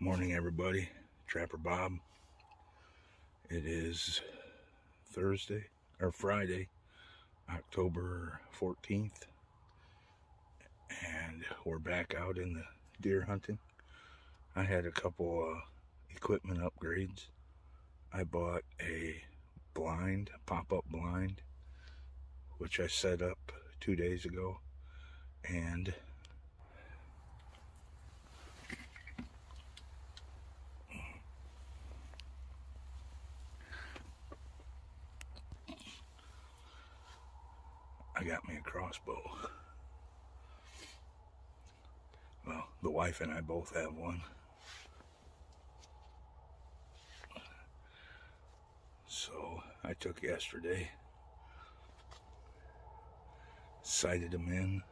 Morning, everybody. Trapper Bob. It is Friday, October 14th, and we're back out in the deer hunting. I had a couple equipment upgrades. I bought a pop-up blind, which I set up 2 days ago, and I got me a crossbow. Well, the wife and I both have one. So I took yesterday, sighted them in.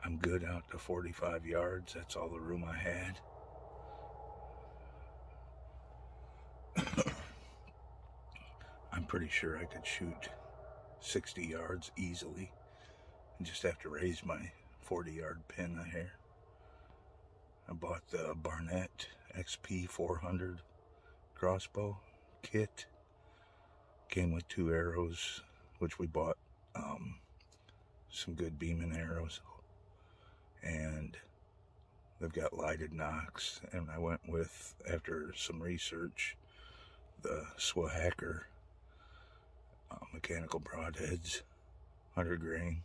I'm good out to 45 yards. That's all the room I had. I'm pretty sure I could shoot 60 yards easily. I just have to raise my 40-yard pin a hair. I bought the Barnett XP 400 crossbow kit. Came with 2 arrows, which we bought some good beaming arrows, and they've got lighted nocks. And I went with, after some research, the Swahacker mechanical broadheads, 100 grain.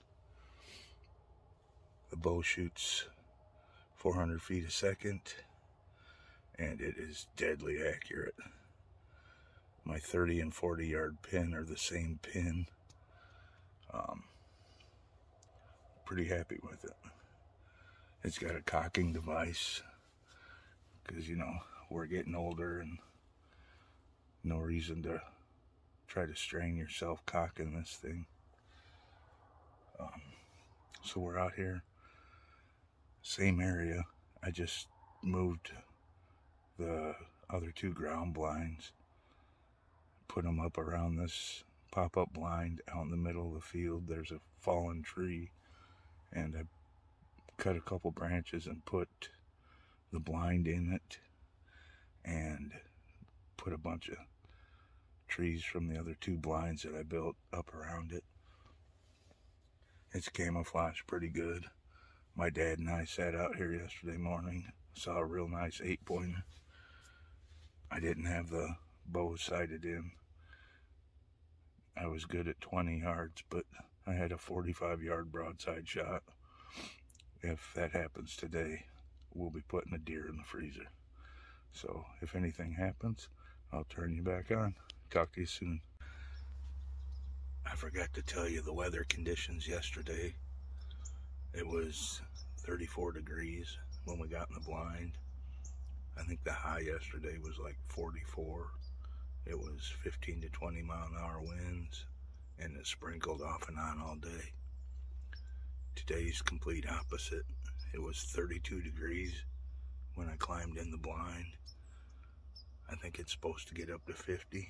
The bow shoots 400 feet a second, and it is deadly accurate. My 30 and 40 yard pin are the same pin. Pretty happy with it. It's got a cocking device, because, you know, we're getting older and no reason to try to strain yourself cocking this thing. So we're out here, same area. I just moved the other 2 ground blinds, put them up around this pop-up blind out in the middle of the field. There's a fallen tree, and I cut a couple branches and put the blind in it, and put a bunch of trees from the other 2 blinds that I built up around it. It's camouflaged pretty good. My dad and I sat out here yesterday morning, saw a real nice 8-pointer. I didn't have the bow sighted in. I was good at 20 yards, but I had a 45-yard broadside shot. If that happens today, we'll be putting a deer in the freezer. So if anything happens, I'll turn you back on. Talk to you soon. I forgot to tell you the weather conditions yesterday. It was 34 degrees when we got in the blind. I think the high yesterday was like 44. It was 15 to 20 mile an hour winds, and it sprinkled off and on all day. Today's complete opposite. It was 32 degrees when I climbed in the blind. I think it's supposed to get up to 50,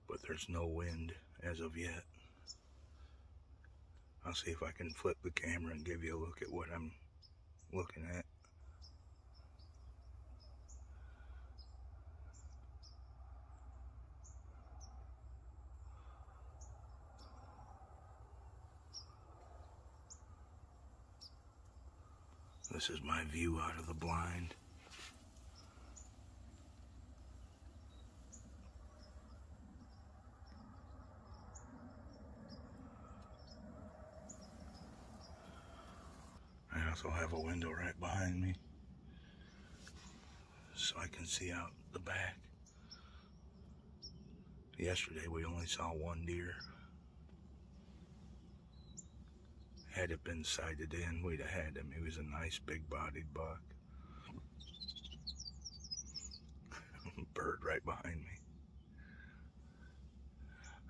but there's no wind as of yet. I'll see if I can flip the camera and give you a look at what I'm looking at. This is my view out of the blind. I also have a window right behind me, so I can see out the back. Yesterday we only saw 1 deer. Had it been sighted in, we'd have had him. He was a nice big-bodied buck. Bird right behind me.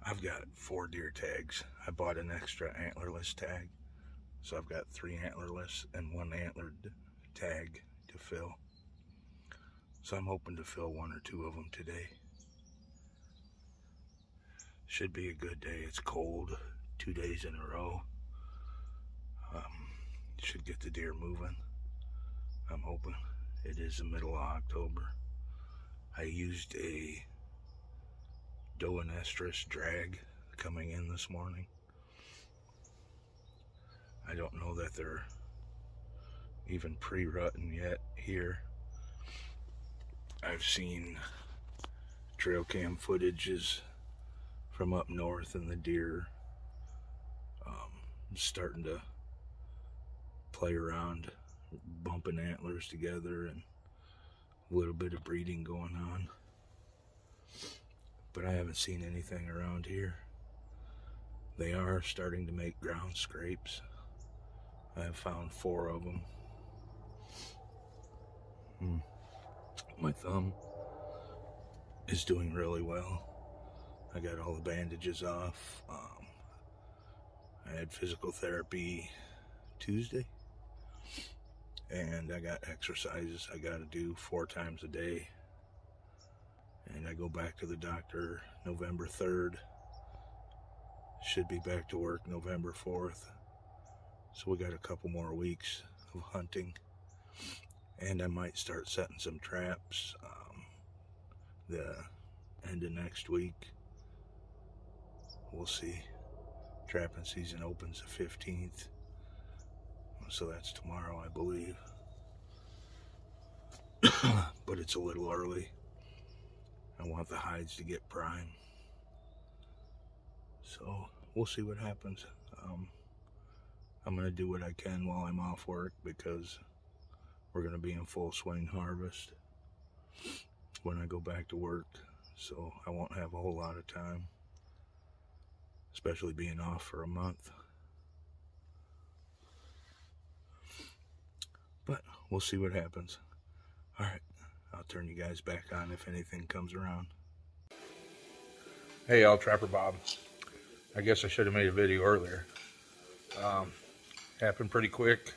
I've got 4 deer tags. I bought an extra antlerless tag, so I've got 3 antlerless and 1 antlered tag to fill. So I'm hoping to fill 1 or 2 of them today. Should be a good day. It's cold 2 days in a row. Should get the deer moving. I'm hoping. It is the middle of October. I used a doe and estrus drag coming in this morning. I don't know that they're even pre-rutting yet here. I've seen trail cam footages from up north, and the deer starting to play around, bumping antlers together, and a little bit of breeding going on. But I haven't seen anything around here. They are starting to make ground scrapes. I have found 4 of them. My thumb is doing really well. I got all the bandages off. I had physical therapy Tuesday, and I got exercises I got to do 4 times a day. And I go back to the doctor November 3rd. Should be back to work November 4th. So we got a couple more weeks of hunting. And I might start setting some traps the end of next week. We'll see. Trapping season opens the 15th. So that's tomorrow, I believe. But it's a little early. I want the hides to get prime. So we'll see what happens. I'm going to do what I can while I'm off work, because we're going to be in full swing harvest when I go back to work. So I won't have a whole lot of time, especially being off for a month. But we'll see what happens. All right, I'll turn you guys back on if anything comes around. Hey, y'all, Trapper Bob. I guess I should have made a video earlier. Happened pretty quick.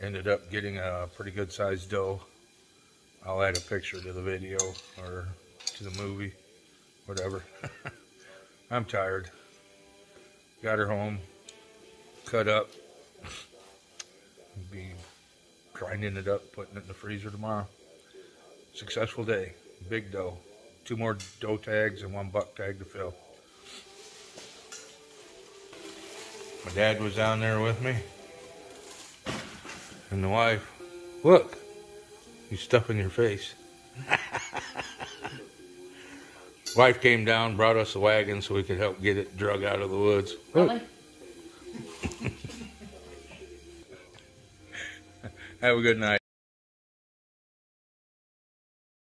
Ended up getting a pretty good sized doe. I'll add a picture to the video or to the movie, whatever. I'm tired. Got her home, cut up. Be grinding it up, putting it in the freezer tomorrow. Successful day. Big doe. 2 more doe tags and 1 buck tag to fill. My dad was down there with me. And the wife. Look, you stuff in your face. Wife came down, brought us a wagon so we could help get it drug out of the woods. Really? Have a good night.